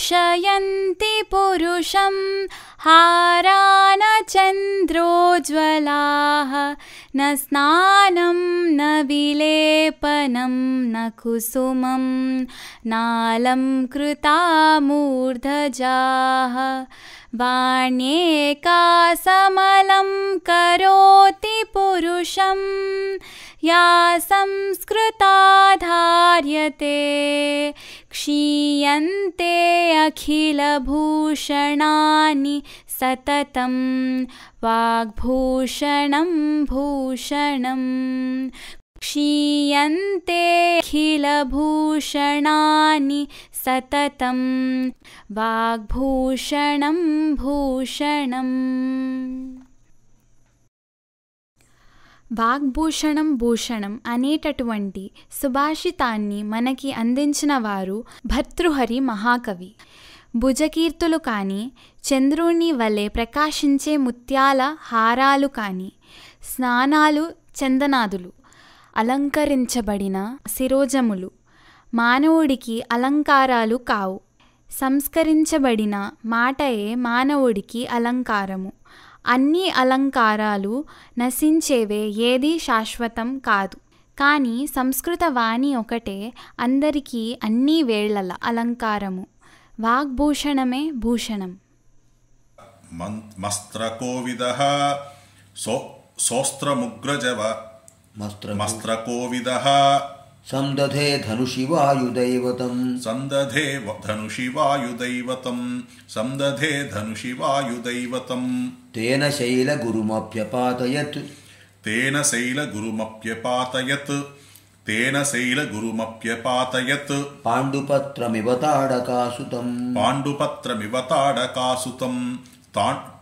भूषयन्ति पुरुषं हारान चन्द्रोज्ज्वलाः न स्नानं न विलेपनं न कुसुमं नालङ्कृता मूर्धजाः वाण्येकासमलं करोति पुरुषं या संस्कृता धार्यते क्षीयन्ते अखिलभूषणानि सततं वाग्भूषणं भूषणं क्षीयन्ते अखिलभूषणानि सततं वाग्भूषणं भूषणं। వాగ్భూషణం భూషణం అనేటటువంటి సుభాషితాన్ని మనకి అందించిన వారు భర్తృహరి మహాకవి. భుజకీర్తులు కానీ, చంద్రుని వలె ప్రకాశించే ముత్యాల హారాలు కానీ, స్నానాలు చందనాదులు, అలంకరించబడిన శిరోజములు మానవుడికి అలంకారాలు కావు. సంస్కరించబడిన మాటయే మానవుడికి అలంకారము. అన్ని అలంకారాలు నశించేవే, ఏది శాశ్వతం కాదు. కానీ సంస్కృత వాణి ఒకటే అందరికీ అన్ని వేళల అలంకారము. వాగ్భూషణమే భూషణం. మస్త్రకోవిదః సోస్త్రముగ్రజవ మస్త్రకోవిదః సందధే ధనుషి వాయుదైవతం సందధే ధనుషి వాయుదైవతం సందధే ధనుషి వాయుదైవతం తేన శైలగురుమప్యపాతయత్ తేన శైలగురుమప్యపాతయత్ తేన శైలగురుమప్యపాతయత్ పాండుపత్రమివ తాడకాసుతం పాండుపత్రమివ తాడకాసుతం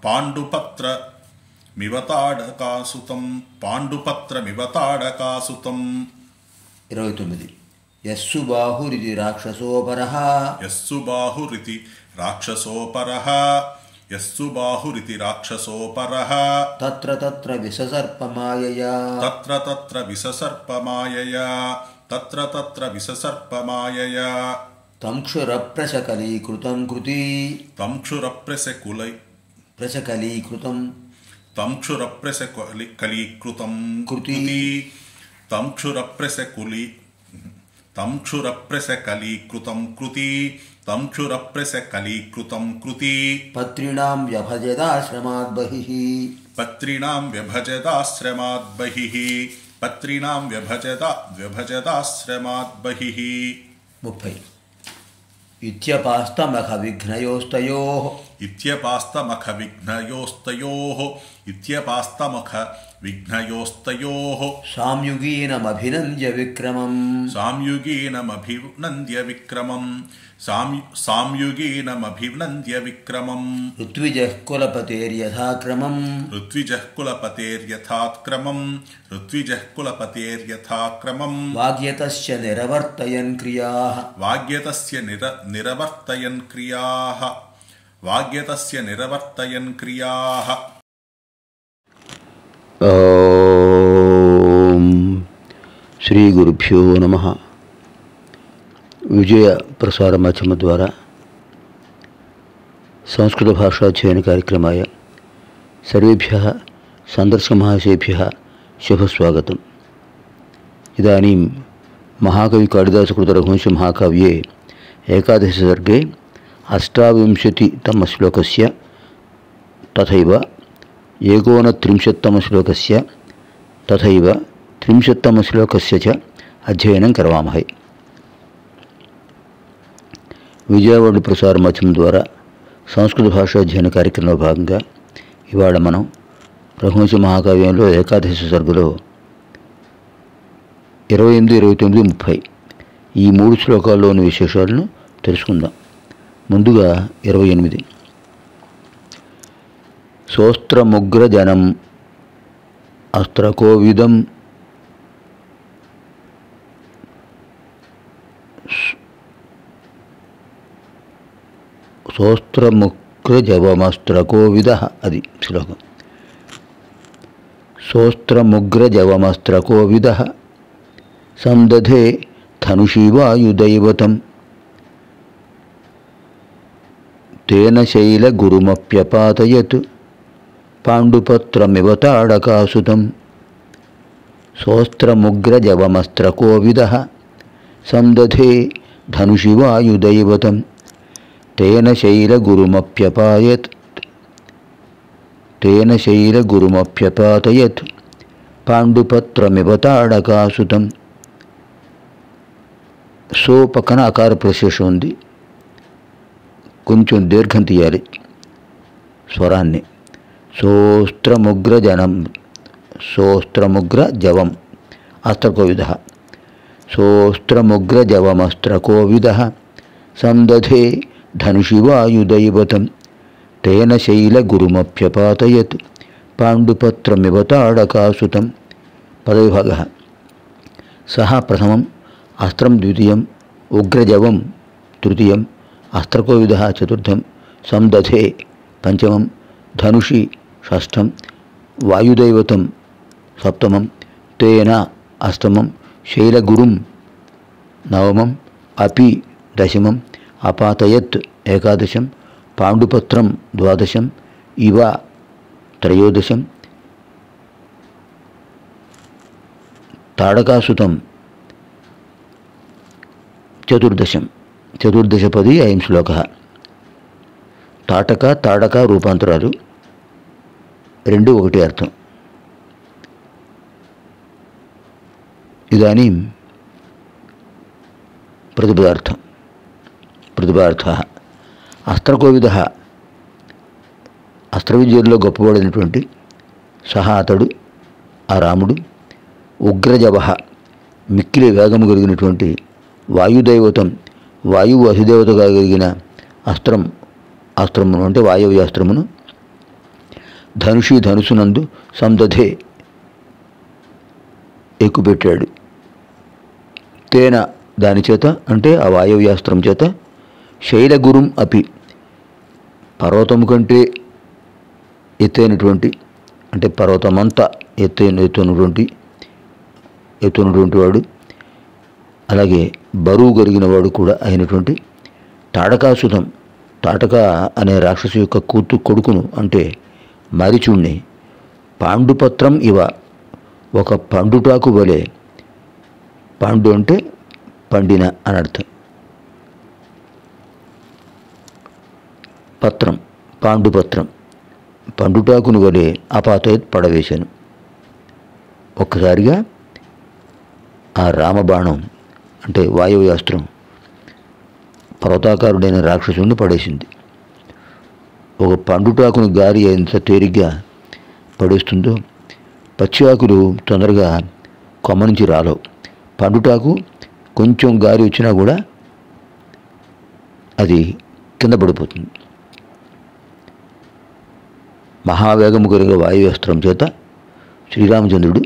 పాండుపత్రమివ తాడకాసుతం పాండుపత్రమివ తాడకాసుతం 29 యస్సు బాహురితి రాక్షసోపరః యస్సు బాహురితి రాక్షసోపరః యస్సు బాహురితి రాక్షసోపరః తత్ర తత్ర విససర్పమాయయా తత్ర తత్ర విససర్పమాయయా తత్ర తత్ర విససర్పమాయయా తంక్షురప్రశకలీకృతం కృతి తంక్షురప్రశకలీకృతం తంక్షురప్రశకలీకృతం కృతి తంక్షురప్రశకలీకృతం కృతి తంక్షురప్రశకలీకృతం కృతి పత్రిణాం వ్యభజదాశ్రమాద్ బహిః పత్రిణాం వ్యభజదాశ్రమాద్ బహిః పత్రిణాం వ్యభజదాశ్రమాద్ బహిః 30 ఇత్యపాస్తమఖ విఘ్నయోస్తయోః ఇత్యపాస్తమఖ విఘ్నయోస్తయోః ఇత్యపాస్తమఖ విఘ్నయోస్తయోః సామ్యుగీనమభినంద్య విక్రమం సామ్యుగీనమభినంద్య విక్రమం సామ్యుగీనమభినంద్య విక్రమం ఋత్విజః కులపతేర్యథాక్రమం ఋత్విజః కులపతేర్యథాక్రమం ఋత్విజః కులపతేర్యథాక్రమం వాగ్యతస్య నిరవర్తయన్ క్రియాః వాగ్యతస్య నిరవర్తయన్ క్రియాః వాగ్యతస్య నిరవర్తయన్ క్రియాః. ఓం శ్రీ గురుభ్యో నమః. విజయ ప్రసార మాధ్యమ ద్వారా సంస్కృత భాషాధ్యయన కార్యక్రమాయ సర్వేభ్యः సందర్శకమహాశయేభ్యः శుభస్వాగతం. ఇదానీం మహాకవి కాళిదాసకృత రఘువంశ మహాకావ్యే ఏకాదశ సర్గే 28తమ శ్లోకస్య తథైవ 39తమ శ్లోకస్య తథైవ 30తమ శ్లోకస్య చ అధ్యయనం కరవామహై. విజయవాడ ప్రసార మాధ్యమం ద్వారా సంస్కృత భాషాధ్యయన కార్యక్రమంలో భాగంగా ఇవాళ మనం రఘువంశ మహాకావ్యంలో ఏకాదశ సర్గలో 28, 29, 30 ఈ 3 శ్లోకాల్లోని విశేషాలను తెలుసుకుందాం. ముందుగా 28 సోస్త్రముగ్రజనం అస్త్రకోవిదం సోస్త్రముగ్రజవమస్త్రకోవిదః అది శ్లోకం. సోస్త్రముగ్రజవమస్త్రకోవిదః సందధే ధనుషి వాయుదైవతం తేన శైలగురుమప్యపాతయత్ పాండుపత్రమివ తాడకాసుతం సోస్త్రముగ్రజవమస్త్రకోవిదః సందధే ధనుషి వాయుదైవతం తేన శైలగురుమప్యపాతయత్ పాండుపత్రమివ తాడకాసుతం. సో పక్కన అకార ప్రశేషం ఉంది, కొంచెం దీర్ఘం తీయాలి స్వరాన్ని. సోస్త్రముగ్రజవం అస్త్రకోవిదః సోస్త్రముగ్రజవమస్త్రకోవిదః సందధే ధనుషి వాయుదైవతం తేన శైలగురుమప్యపాతయత్ పాండుపత్రమివ తాడకాసుతం. పదవిభాగः. సహ ప్రథమం, అస్త్రం ద్వితీయం, ఉగ్రజవం తృతీయం, అస్త్రకోవిదః చతుర్థం, సందధే పంచమం, ధనుషి షష్ఠం, వాయుదైవతం సప్తమం, తేన అష్టమం, శైలగురుం నవమం, అపి దశమం, అపాతయత్ ఏకాదశం, పాండుపత్రం ద్వాదశం, ఇవ త్రయోదశం, తాడకాసుతం చతుర్దశం. చతుర్దశపది అయం శ్లోకः. తాటక తాడక రూపాంతరాలు రెండు ఒకటి అర్థం. ఇదానీం ప్రతిపదార్థः. అస్త్రకోవిదః అస్త్ర విద్యలో గొప్పవాడైనటువంటి సహా అతడు, ఆ రాముడు. ఉగ్రజవః మిక్కిలి వేగము కలిగినటువంటి, వాయుదైవతం వాయువు అధిదేవతగా కలిగిన అస్త్రమును అంటే వాయవ్యాస్త్రమును, ధనుషి ధనుసునందు, సందధే ఎక్కుపెట్టాడు, తేన దాని చేత అంటే ఆ వాయవ్యాస్త్రం చేత, శైలగురుం అపి పర్వతము కంటే ఎత్తైనటువంటి అంటే పర్వతమంతా ఎత్తున్నటువంటి వాడు, అలాగే బరువు కలిగిన వాడు కూడా అయినటువంటి తాడకాసుతం, తాటక అనే రాక్షసు యొక్క కొడుకును అంటే మారీచుణ్ణి, పాండుపత్రం ఇవ ఒక పండుటాకు వలె, పాండు అంటే పండిన అని అర్థం, పత్రం పాండుపత్రం పండుటాకును వలె అపాతయత్ పడవేశాను. ఒక్కసారిగా ఆ రామబాణం అంటే వాయువ్యాస్త్రం పర్వతాకారుడైన రాక్షసుని పడేసింది. ఒక పండుటాకును గారి ఎంత తేలిగ్గా పడేస్తుందో, పచ్చి ఆకులు తొందరగా కొమ్మ నుంచి రాలవు. పండుటాకు కొంచెం గాలి వచ్చినా కూడా అది కింద పడిపోతుంది. మహావేగము కలిగిన వాయువ్యాస్త్రం చేత శ్రీరామచంద్రుడు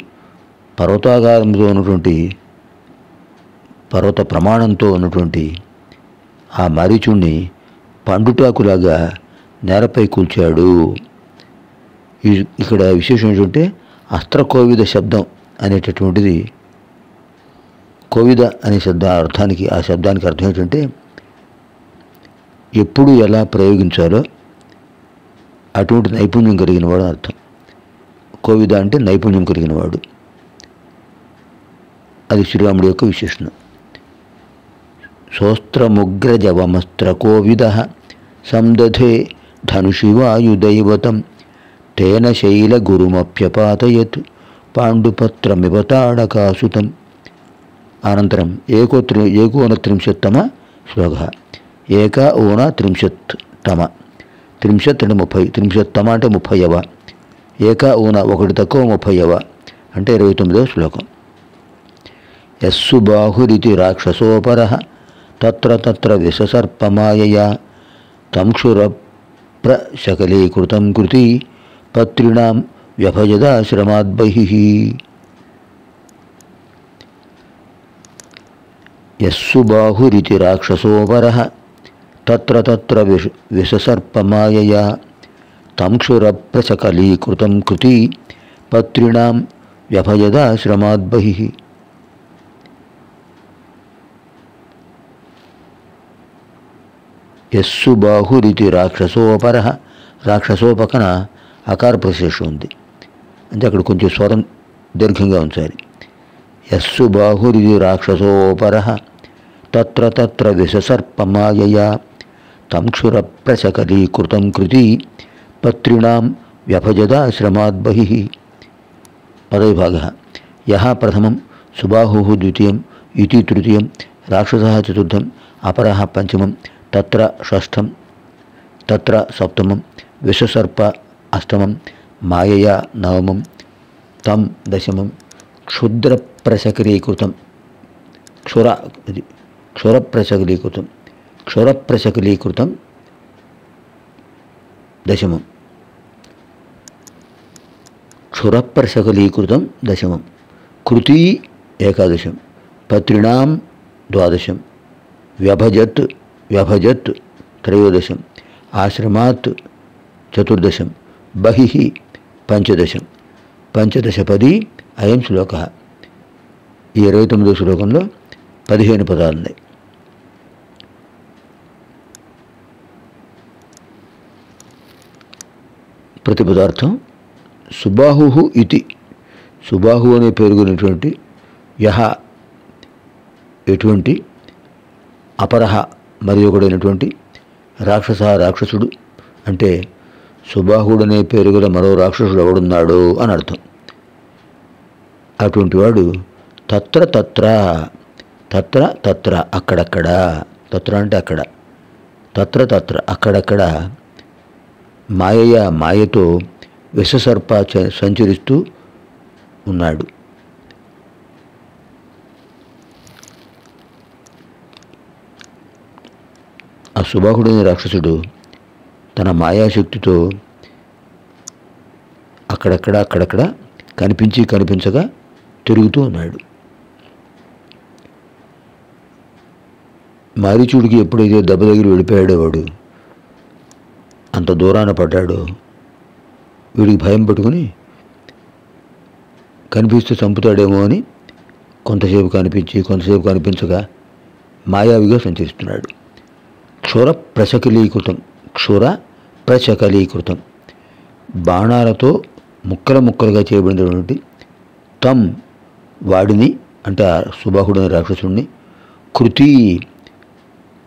పర్వతాకారంతో ఉన్నటువంటి, పర్వత ప్రమాణంతో ఉన్నటువంటి ఆ మారీచుణ్ణి పండుటాకులాగా నేలపై కూల్చాడు. ఇక్కడ విశేషం ఏంటంటే అస్త్రకోవిద శబ్దం అనేటటువంటిది, కోవిద అనే అర్థానికి, ఆ శబ్దానికి అర్థం ఏంటంటే ఎప్పుడు ఎలా ప్రయోగించాలో అటువంటి నైపుణ్యం కలిగిన వాడు అర్థం. కోవిద అంటే నైపుణ్యం కలిగిన వాడు. అది శ్రీరాముడి యొక్క విశేషణం. సోస్త్రముగ్రజవమస్త్రకోవిదః సందధే ధనుషి వాయుదైవతం తేన శైలగురుమప్యపాతయత్ పాండుపత్రమివ తాడకాసుతం. అనంతరం ఏకోనత్రింశత్తమ శ్లోకः. ఏక ఓన త్రింశత్తమ, త్రింశత్ అంటే 30, త్రింశత్తమ అంటే 30వ, ఏక ఊన ఒకటి తక్కువ 30వ అంటే 29వ శ్లోకం. యస్సు బాహురితి రాక్షసోపరః తత్ర తత్ర విషసర్పమాయయా తంక్షురప్రశకలీకృతం కృతి పత్రిణాం వ్యభజదాశ్రమాద్బహిః. యస్సు బాహురితి రాక్షసోపరః తత్ర తత్ర విషసర్పమాయయా తంక్షురప్రశకలీకృతం కృతి పత్రిణాం వ్యభజదాశ్రమాద్బహిః. యస్సు బాహురితి రాక్షసోపర. రాక్షసో పక్కన అకార ప్రశేషం ఉంది, అంటే అక్కడ కొంచెం స్వరం దీర్ఘంగా ఉంచాలి. యస్సు బాహురితి రాక్షసోపర తత్ర తత్ర విషసర్పమాయయా తం క్షుర ప్రసకలీకృతం కృతి పత్రిణాం వ్యభజదాశ్రమాద్ బహిః. పదవిభాగः. యః ప్రథమం సుబాహుః ద్వితీయం ఇతి తృతీయం రాక్షసः చతుర్థం అపరः పంచమం తత్ర షష్ఠం తత్ర సప్తమం విషసర్ప అష్టమం మాయయా నవమం తం దశమం క్షురప్రసకలీకృతం దశమం క్షురప్రసకలీకృతం దశమం కృతి ఏకాదశం పత్రిణాం ద్వాదశం వ్యభజత్ త్రయోదశం ఆశ్రమాత్ చతుర్దశం బహిః పంచదశం. పంచదశపది అయం శ్లోకः. ఈ 29వ శ్లోకంలో 15 పదాలు ఉన్నాయి. ప్రతిపదార్థం సుబాహు ఇతి. సుబాహు అనే పేరుకున్నటువంటి యహ ఎటువంటి, అపరహ మరి ఒకడైనటువంటి, రాక్షస రాక్షసుడు అంటే సుబాహుడనే పేరు గల మరో రాక్షసుడు ఎవడున్నాడు అని అర్థం. అటువంటి వాడు తత్ర తత్ర తత్ర తత్ర అక్కడక్కడ, తత్ర అంటే అక్కడ, తత్ర తత్ర అక్కడక్కడ మాయతో విషసర్ప సంచరిస్తూ ఉన్నాడు. ఆ సుబాహుడైన రాక్షసుడు తన మాయాశక్తితో అక్కడక్కడ కనిపించగా తిరుగుతూ ఉన్నాడు. మారీచుడికి ఎప్పుడైతే దెబ్బ దగ్గర వెళ్ళిపోయాడో వాడు అంత దూరాన పడ్డాడో వీడికి భయం పట్టుకుని కనిపిస్తే చంపుతాడేమో అని కొంతసేపు కనిపించగా మాయావిగా సంచరిస్తున్నాడు. క్షుర ప్రశకలీకృతం బాణాలతో ముక్కలుగా చేయబడినటువంటి తం వాడిని అంటే ఆ సుబాహుడైన రాక్షసుడిని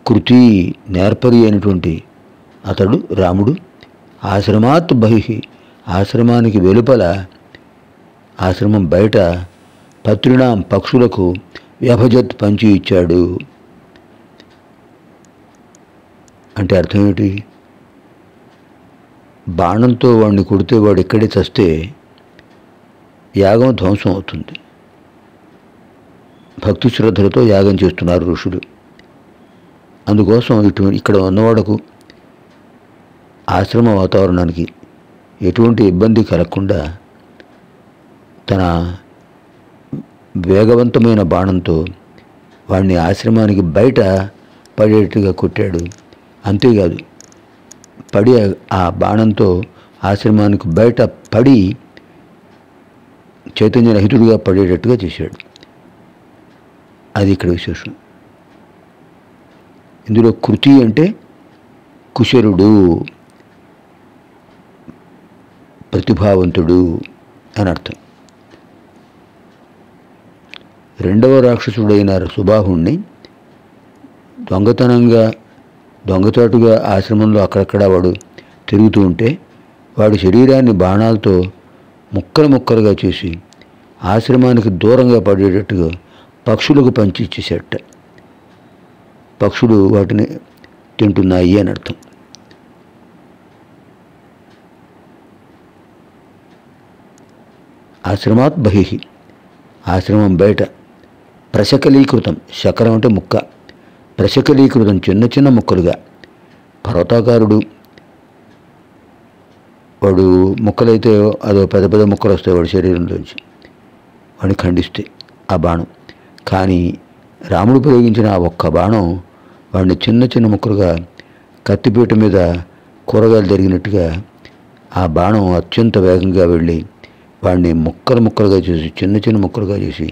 కృతి నేర్పరి అయినటువంటి అతడు రాముడు ఆశ్రమాత్ బహిః ఆశ్రమానికి వెలుపల, ఆశ్రమం బయట పత్రిణాం పక్షులకు వ్యభజత్ పంచి ఇచ్చాడు. అంటే అర్థం ఏమిటి? బాణంతో వాడిని కొడితే వాడు ఎక్కడే చస్తే యాగం ధ్వంసం అవుతుంది. భక్తి శ్రద్ధలతో యాగం చేస్తున్నారు ఋషులు. అందుకోసం ఇక్కడ ఉన్నవాడకు ఆశ్రమ వాతావరణానికి ఎటువంటి ఇబ్బంది కలగకుండా తన వేగవంతమైన బాణంతో వాడిని ఆశ్రమానికి బయట పడేట్టుగా కొట్టాడు. అంతేకాదు, పడి ఆ బాణంతో ఆశ్రమానికి బయట పడి చైతన్యరహితుడిగా పడేటట్టుగా చేశాడు. అది ఇక్కడ విశేషం. ఇందులో కృతి అంటే కుశరుడు, ప్రతిభావంతుడు అని అర్థం. రెండవ రాక్షసుడైన సుబాహుణ్ణి దొంగచాటుగా ఆశ్రమంలో అక్కడక్కడ వాడు తిరుగుతూ ఉంటే వాడి శరీరాన్ని బాణాలతో ముక్కలుగా చేసి ఆశ్రమానికి దూరంగా పడేటట్టుగా పక్షులకు పంచి ఇచ్చేసేట. పక్షులు వాటిని తింటున్నాయి అని అర్థం. ఆశ్రమాత్ బహిః ఆశ్రమం బయట ప్రశకలీకృతం, శకరం అంటే ముక్క, ప్రశకలీకృతం చిన్న ముక్కలుగా. పర్వతాకారుడు వాడు ముక్కలైతే అదో పెద్ద ముక్కలు వస్తాయి వాడి శరీరంలోంచి, వాడిని ఖండిస్తే ఆ బాణం. కానీ రాముడు ప్రయోగించిన ఆ ఒక్క బాణం వాడిని చిన్న ముక్కలుగా కత్తిపీట మీద కూరగాయలు జరిగినట్టుగా ఆ బాణం అత్యంత వేగంగా వెళ్ళి వాడిని ముక్కలుగా చేసి చిన్న ముక్కలుగా చేసి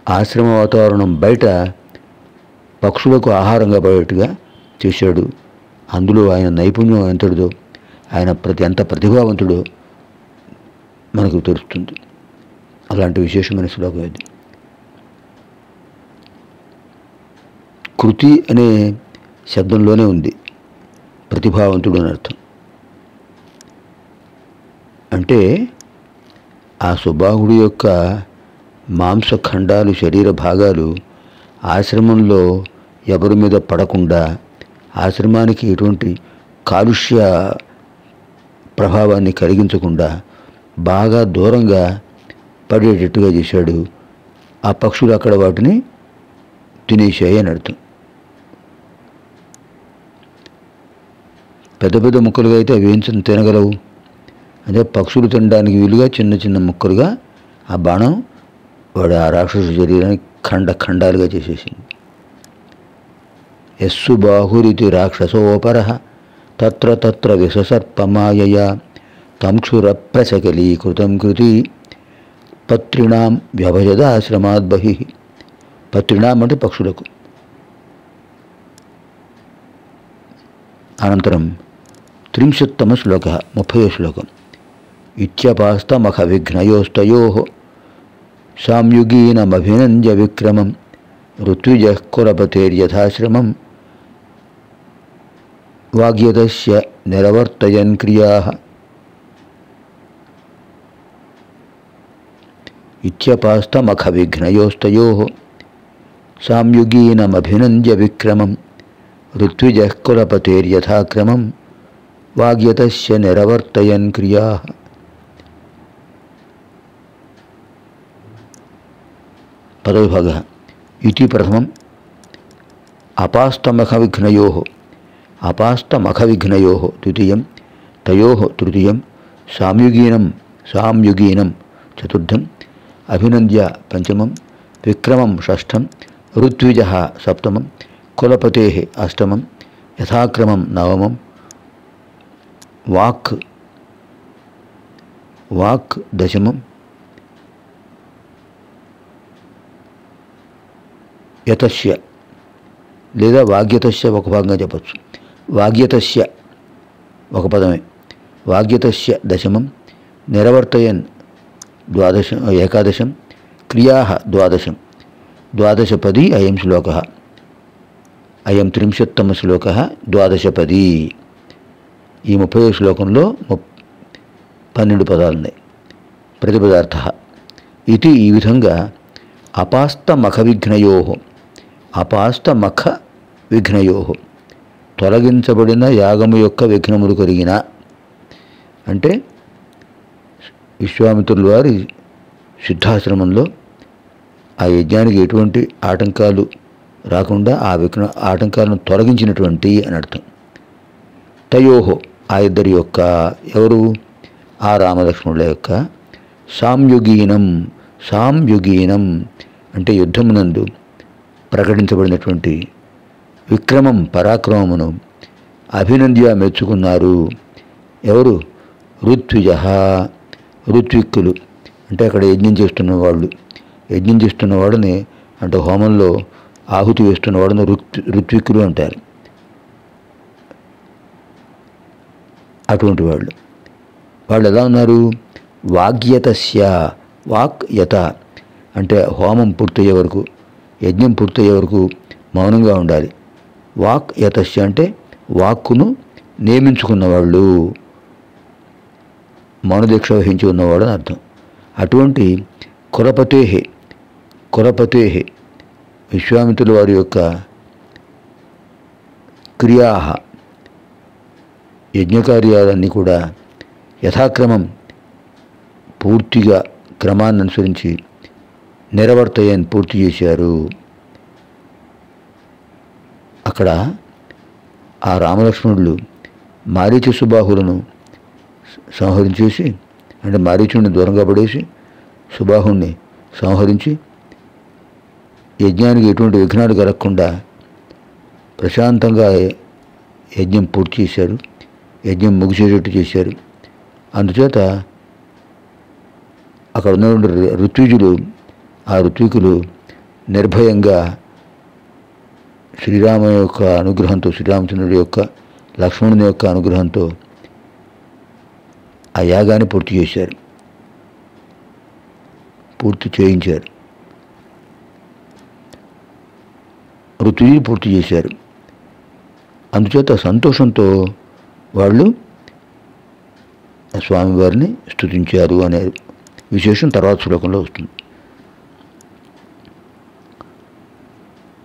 ఆశ్రమ వాతావరణం బయట పక్షులకు ఆహారంగా పడేట్టుగా చేశాడు. అందులో ఆయన నైపుణ్యం ఎంతటిదో, ఆయన ఎంత ప్రతిభావంతుడో మనకు తెలుస్తుంది. అలాంటి విశేషమైన శ్లోకం ఇది. కృతి అనే శబ్దంలోనే ఉంది ప్రతిభావంతుడు అని అర్థం. అంటే ఆ సుబాహుడి యొక్క మాంసఖండాలు, శరీర భాగాలు ఆశ్రమంలో ఎవరి మీద పడకుండా, ఆశ్రమానికి ఎటువంటి కాలుష్య ప్రభావాన్ని కలిగించకుండా బాగా దూరంగా పడేటట్టుగా చేశాడు. ఆ పక్షులు అక్కడ వాటిని తినేసాయి అని అర్థం. పెద్ద పెద్ద ముక్కలుగా అయితే అవి ఏం తినగలవు. అదే పక్షులు తినడానికి వీలుగా చిన్న చిన్న ముక్కలుగా ఆ బాణం వాడు ఆ రాక్షస శరీరాన్ని ఖండాలుగా చేసేసింది. యస్సు బాహురితి రాక్షసోపర తత్ర తత్ర విససర్పమాయయా తంక్షురప్రసకలీకృతం కృతి పత్రిణాం వ్యభజద ఆశ్రమాద్ బహిః. పత్రిణాం అంటే పక్షులకు. అనంతరం 30వ శ్లోక, 30వ శ్లోకం. ఇత్యపాస్తమఖ విఘ్నయోస్తయోః సామ్యుగీనమభినంద్య విక్రమం ఋత్విజః కులపతేర్యథాశ్రమం వాగ్యతస్య నిరవర్తయన్ క్రియాః. ఇత్యపాస్తమఖ విఘ్నయోస్తయోః సామ్యుగీనమభినంద్య విక్రమం ఋత్విజః కులపతేర్యథాక్రమం వాగ్యతస్య నిరవర్తయన్ క్రియాః. పదవిభాగः. ఇతి ప్రథమం అపాస్తమఖవిఘ్నయోః, అపాస్తమఖవిఘ్నయోః ద్వితీయం, తయోః తృతీయం, సామ్యుగీనం చతుర్థం, అభినంద్య పంచమం, విక్రమం షష్ఠం, ఋత్విజः సప్తమం, కులపతేః అష్టమం, యథాక్రమం నవమం, వాక్ దశమం, యతస్య లేదా వాగ్యతస్య ఒక భాగంగా చెప్పచ్చు. వాగ్యతస్య ఒక పదమే. వాగ్యతస్య దశమం, నిరవర్తయన్ ఏకాదశం, క్రియాః ద్వాదశం. ద్వాదశపదీ అయం శ్లోకः. అయం 30వ శ్లోకः ద్వాదశపదీ. ఈ 30వ శ్లోకంలో 12 పదాలున్నాయి. ప్రతిపదార్థः. ఇది ఈ విధంగా అపాస్తమఖ విఘ్నయోః, అపాస్తమఖ విఘ్నయోః తొలగించబడిన యాగము యొక్క విఘ్నములు కలిగిన, అంటే విశ్వామిత్రుల వారి సిద్ధాశ్రమంలో ఆ యజ్ఞానికి ఎటువంటి ఆటంకాలు రాకుండా ఆ ఆటంకాలను తొలగించినటువంటి అని అర్థం. తయోహో ఆ ఇద్దరి యొక్క, ఎవరు? ఆ రామలక్ష్మణుల యొక్క సామ్యుగీనం అంటే యుద్ధమునందు ప్రకటించబడినటువంటి విక్రమం పరాక్రమమును అభినంద్య మెచ్చుకున్నారు. ఎవరు? ఋత్విక్కులు అంటే అక్కడ యజ్ఞం చేస్తున్న వాడిని అంటే హోమంలో ఆహుతి వేస్తున్న వాడిని ఋత్విక్కులు అంటారు. అటువంటి వాళ్ళు ఎలా ఉన్నారు? వాగ్యతస్య, వాక్యత అంటే హోమం పూర్తయ్యే వరకు, యజ్ఞం పూర్తయ్యే వరకు మౌనంగా ఉండాలి. వాక్యతస్య అంటే వాక్కును నియమించుకున్నవాళ్ళు, మౌనదీక్ష వహించి ఉన్నవాడు అని అర్థం. అటువంటి కులపతే విశ్వామిత్రుల వారి యొక్క క్రియా యజ్ఞకార్యాలన్నీ కూడా యథాక్రమం పూర్తిగా క్రమాన్ని అనుసరించి నిరవర్తయని పూర్తి చేశారు. అక్కడ ఆ రామలక్ష్మణులు మారీచ సుబాహులను సంహరించేసి, అంటే మారీచుడిని దూరంగా పడేసి సుబాహుణ్ణి సంహరించి యజ్ఞానికి ఎటువంటి విఘ్నాలు కలగకుండా ప్రశాంతంగా యజ్ఞం పూర్తి చేశారు, యజ్ఞం ముగిసేటట్టు చేశారు. అందుచేత అక్కడ ఉన్నటువంటి ఋత్వికులు నిర్భయంగా శ్రీరామ యొక్క అనుగ్రహంతో, శ్రీరామచంద్రుడి యొక్క, లక్ష్మణుని యొక్క అనుగ్రహంతో ఆ యాగాన్ని పూర్తి చేశారు, పూర్తి చేయించారు. ఋతువులు పూర్తి చేశారు. అందుచేత సంతోషంతో వాళ్ళు స్వామివారిని స్తుతించారు అనే విశేషం తర్వాత శ్లోకంలో వస్తుంది.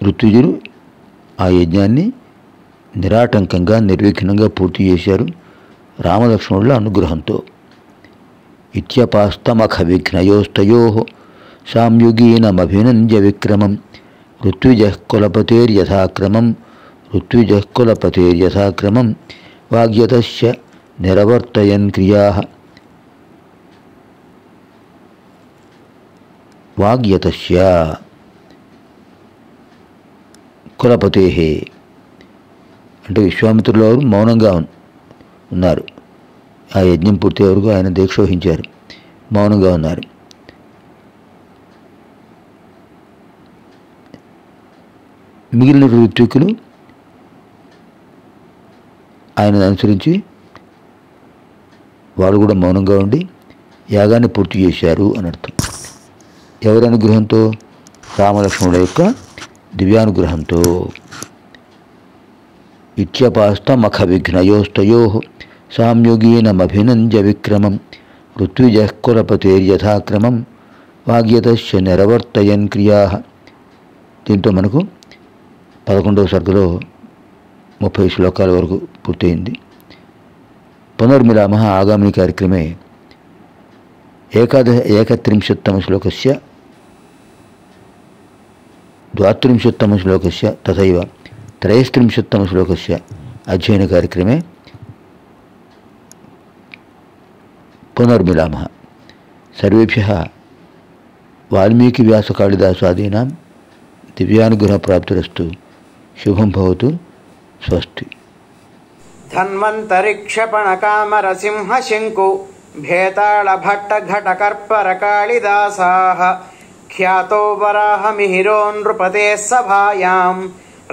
ఋత్విజులు ఆ యజ్ఞాన్ని నిరాటంకంగా, నిర్విఘ్నంగా పూర్తి చేశారు రామలక్ష్మణుల అనుగ్రహంతో. ఇత్యపాస్తమఖ విఘ్నయోస్తయో సామ్యుగీనమభినంద్య విక్రమం ఋత్విజః కులపతేర్యథాక్రమం ఋత్విజః కులపతేర్యథాక్రమం వాగ్యతస్య నిరవర్తయన్ క్రియాః. వాగ్యతస్య కులపతేః అంటే విశ్వామిత్రుల వారు మౌనంగా ఉన్నారు. ఆ యజ్ఞం పూర్తి వరకు ఆయన దీక్ష వహించారు, మౌనంగా ఉన్నారు. మిగిలిన ఋత్వికులు ఆయనను అనుసరించి వాళ్ళు కూడా మౌనంగా ఉండి యాగాన్ని పూర్తి చేశారు అని అర్థం. ఎవరి అనుగ్రహంతో? రామలక్ష్మణుల యొక్క దివ్యానుగ్రహంతో. ఇత్యపాస్తమఖ విఘ్నయోస్తయో సామ్యుగీనమభినంద్య విక్రమం ఋత్విజః కులపతేర్యథాక్రమం వాగ్యతస్య నిరవర్తయన్ క్రియాః. దీంతో మనకు 11వ సర్గలో 30 శ్లోకాల వరకు పూర్తయింది. పునర్మిలామः ఆగామిని కార్యక్రమే 31तम श्लोकस्य 32तम श्लोकस्य तथैव 33तम श्लोकस्य अध्ययनकार्यक्रमे पुनर्मिलामः. सर्वेभ्यः वाल्मीकिव्यासकालिदासादीनां दिव्यानुग्रहप्राप्तिरस्तु. शुभं भवतु. स्वस्ति. धन्वन्तरिक्षपणकामरसिंहशङ्कु भेताळभट्टघटकर्परकाळिदासाः ख्यातो वराहमिहिरो नृपतेः सभायां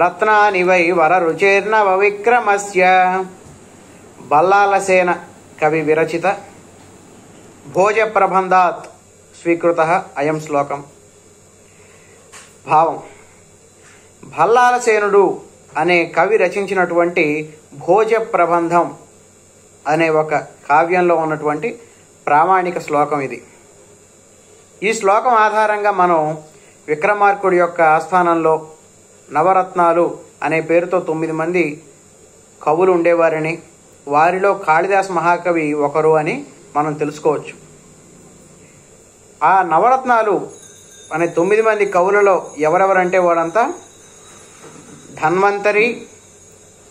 रत्नानि वै वररुचेर्नवविक्रमस्य. बल्लालसेन कवि विरचित भोजप्रबन्धात् स्वीकृतः अयं श्लोकम्. భావం: భల్లాలసేనుడు అనే కవి రచించినటువంటి భోజ ప్రబంధం అనే ఒక కావ్యంలో ఉన్నటువంటి ప్రామాణిక శ్లోకం ఇది. ఈ శ్లోకం ఆధారంగా మనం విక్రమార్కుడి యొక్క ఆస్థానంలో నవరత్నాలు అనే పేరుతో 9 మంది కవులు ఉండేవారని, వారిలో కాళిదాస్ మహాకవి ఒకరు అని మనం తెలుసుకోవచ్చు. ఆ నవరత్నాలు అనే 9 మంది కవులలో ఎవరెవరంటే వాడంతా ధన్వంతరి,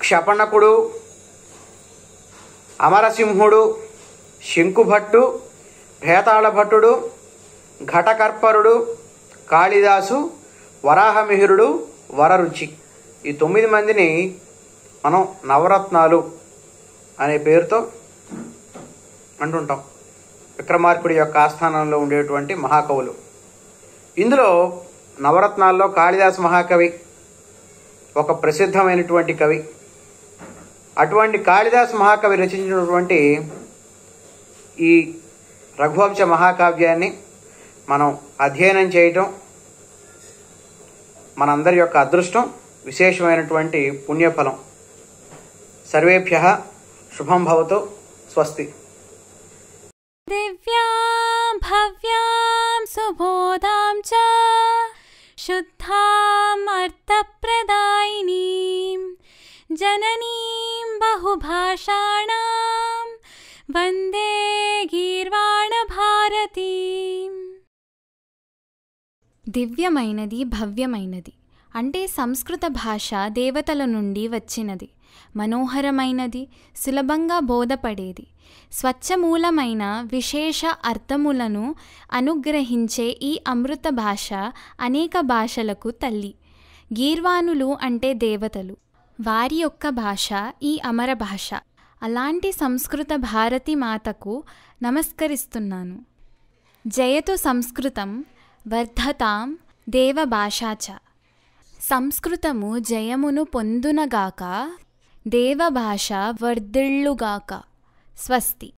క్షపణకుడు, అమరసింహుడు, శంకుభట్టు, భేతాళభట్టుడు, ఘటకర్పరుడు, కాళిదాసు, వరాహమిహిరుడు, వరరుచి. ఈ 9 మందిని మనం నవరత్నాలు అనే పేరుతో అంటుంటాం. విక్రమార్కుడి యొక్క ఆస్థానంలో ఉండేటువంటి మహాకవులు. ఇందులో నవరత్నాల్లో కాళిదాస్ మహాకవి ఒక ప్రసిద్ధమైనటువంటి కవి. అటువంటి కాళిదాస్ మహాకవి రచించినటువంటి ఈ రఘువంశ మహాకావ్యాన్ని మనం అధ్యయనం చేయటం మనందరి యొక్క అదృష్టం, విశేషమైనటువంటి పుణ్యఫలం. సర్వేభ్యః శుభం భవతు. స్వస్తి. దివ్యాం భవ్యాం సుబోధాం చ శుద్ధాం అర్థప్రదాయినీం జననీం బహుభాషాణాం వందే గీర్వాణ భారతీం. దివ్యమైనది, భవ్యమైనది అంటే సంస్కృత భాష దేవతల నుండి వచ్చినది. మనోహరమైనది, సులభంగా బోధపడేది, స్వచ్ఛమూలమైన విశేష అర్థములను అనుగ్రహించే ఈ అమృత భాష అనేక భాషలకు తల్లి. గీర్వాణులు అంటే దేవతలు, వారి యొక్క భాష ఈ అమర భాష. అలాంటి సంస్కృత భారతి మాతకు నమస్కరిస్తున్నాను. జయతు సంస్కృతం వర్ధతాం దేవభాషా చ. సంస్కృతము జయమును పొందునగాక, దేవభాష వర్ధిల్లుగాక. స్వస్తి.